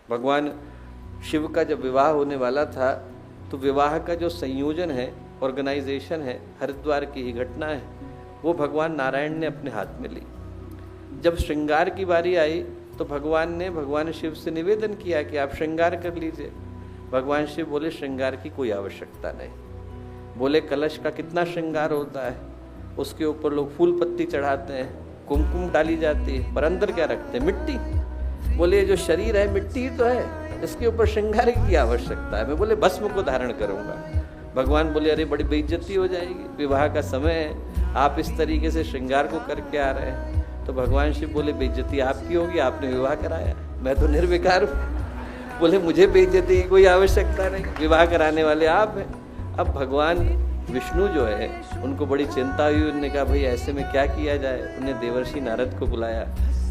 भगवान शिव का जब विवाह होने वाला था तो विवाह का जो संयोजन है, ऑर्गेनाइजेशन है, हरिद्वार की ही घटना है, वो भगवान नारायण ने अपने हाथ में ली। जब श्रृंगार की बारी आई तो भगवान ने भगवान शिव से निवेदन किया कि आप श्रृंगार कर लीजिए। भगवान शिव बोले श्रृंगार की कोई आवश्यकता नहीं। बोले कलश का कितना श्रृंगार होता है, उसके ऊपर लोग फूल पत्ती चढ़ाते हैं, कुमकुम डाली जाती है, पर अंदर क्या रखते हैं? मिट्टी। बोले जो शरीर है मिट्टी तो है, इसके ऊपर श्रृंगार की आवश्यकता है। मैं बोले भस्म को धारण करूंगा। भगवान बोले अरे बड़ी बेइज्जती हो जाएगी, विवाह का समय है, आप इस तरीके से श्रृंगार को करके आ रहे हैं। तो भगवान शिव बोले बेइज्जती आपकी होगी, आपने विवाह कराया, मैं तो निर्विकार हूँ। बोले मुझे बेइज्जती की कोई आवश्यकता नहीं, विवाह कराने वाले आप हैं। अब भगवान विष्णु जो है उनको बड़ी चिंता हुई। उन्होंने कहा भाई ऐसे में क्या किया जाए। उन्हें देवर्षि नारद को बुलाया।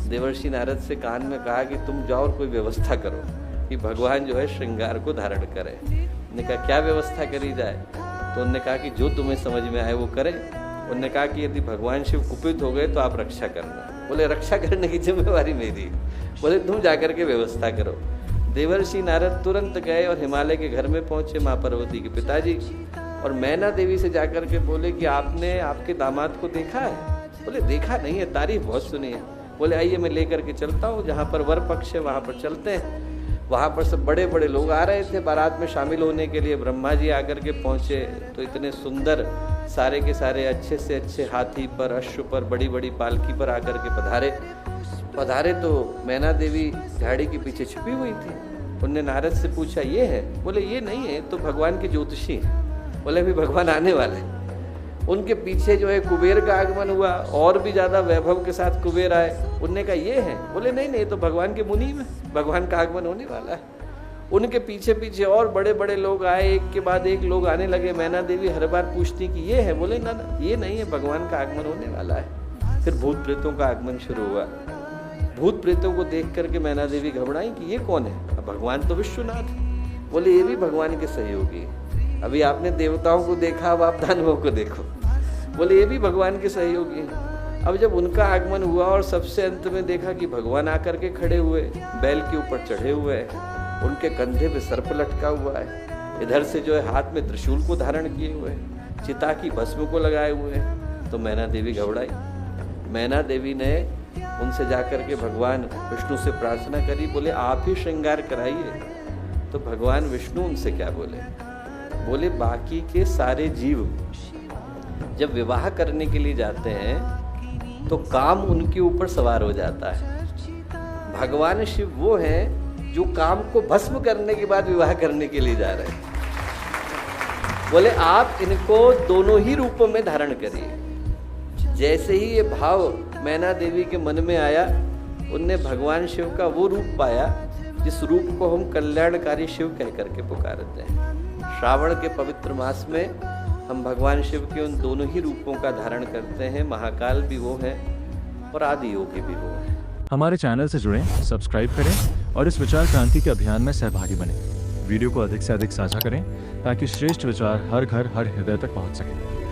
देवर्षि नारद से कान में कहा कि तुम जाओ और कोई व्यवस्था करो कि भगवान जो है श्रृंगार को धारण करे। उन्होंने कहा क्या व्यवस्था करी जाए। तो उन्होंने कहा कि जो तुम्हें समझ में आए वो करें। उन्होंने कहा कि यदि भगवान शिव कुपित हो गए तो आप रक्षा करना। बोले रक्षा करने की जिम्मेवारी मेरी। बोले तुम जाकर के व्यवस्था करो। देवर्षि नारद तुरंत गए और हिमालय के घर में पहुंचे माँ पार्वती के पिताजी, और मैना देवी से जाकर के बोले कि आपने आपके दामाद को देखा है। बोले देखा नहीं है, तारीफ बहुत सुनी है। बोले आइए मैं लेकर के चलता हूँ, जहाँ पर वर पक्ष है वहाँ पर चलते हैं। वहाँ पर सब बड़े बड़े लोग आ रहे थे बारात में शामिल होने के लिए। ब्रह्मा जी आकर के पहुँचे तो इतने सुंदर सारे के सारे अच्छे से अच्छे हाथी पर, अश्व पर, बड़ी बड़ी पालकी पर आकर के पधारे तो मैना देवी झाड़ी के पीछे छुपी हुई थी। उनने नारद से पूछा ये है। बोले ये नहीं है, तो भगवान के ज्योतिषी हैं। बोले अभी भगवान आने वाले। उनके पीछे जो है कुबेर का आगमन हुआ, और भी ज्यादा वैभव के साथ कुबेर आए। उनने कहा ये है। बोले नहीं नहीं, तो भगवान के मुनि में भगवान का आगमन होने वाला है। उनके पीछे पीछे और बड़े बड़े लोग आए, एक के बाद एक लोग आने लगे। मैना देवी हर बार पूछती कि ये है। बोले ना ना ये नहीं है, भगवान का आगमन होने वाला है। फिर भूत प्रेतों का आगमन शुरू हुआ। भूत प्रेतों को देख करके मैना देवी घबराई कि ये कौन है। अब भगवान तो विश्वनाथ। बोले ये भी भगवान के सहयोगी। अभी आपने देवताओं को देखा, अब आप दानवों को देखो। बोले ये भी भगवान के सहयोगी हैं। अब जब उनका आगमन हुआ और सबसे अंत में देखा कि भगवान आकर के खड़े हुए, बैल के ऊपर चढ़े हुए हैं, उनके कंधे पे सर्प लटका हुआ है, इधर से जो है हाथ में त्रिशूल को धारण किए हुए हैं, चिता की भस्म को लगाए हुए हैं, तो मैना देवी घबराई। मैना देवी ने उनसे जाकर के भगवान विष्णु से प्रार्थना करी। बोले आप ही श्रृंगार कराइए। तो भगवान विष्णु उनसे क्या बोले। बोले बाकी के सारे जीव जब विवाह करने के लिए जाते हैं तो काम उनके ऊपर सवार हो जाता है। भगवान शिव वो हैं जो काम को भस्म करने के बाद विवाह करने के लिए जा रहे हैं। बोले आप इनको दोनों ही रूपों में धारण करिए। जैसे ही ये भाव मैना देवी के मन में आया, उनने भगवान शिव का वो रूप पाया जिस रूप को हम कल्याणकारी शिव कह करके पुकारते हैं। श्रावण के पवित्र मास में हम भगवान शिव के उन दोनों ही रूपों का धारण करते हैं। महाकाल भी वो है और आदि योगी भी वो है। हमारे चैनल से जुड़ें, सब्सक्राइब करें और इस विचार क्रांति के अभियान में सहभागी बनें। वीडियो को अधिक से अधिक साझा करें ताकि श्रेष्ठ विचार हर घर हर हृदय तक पहुंच सके।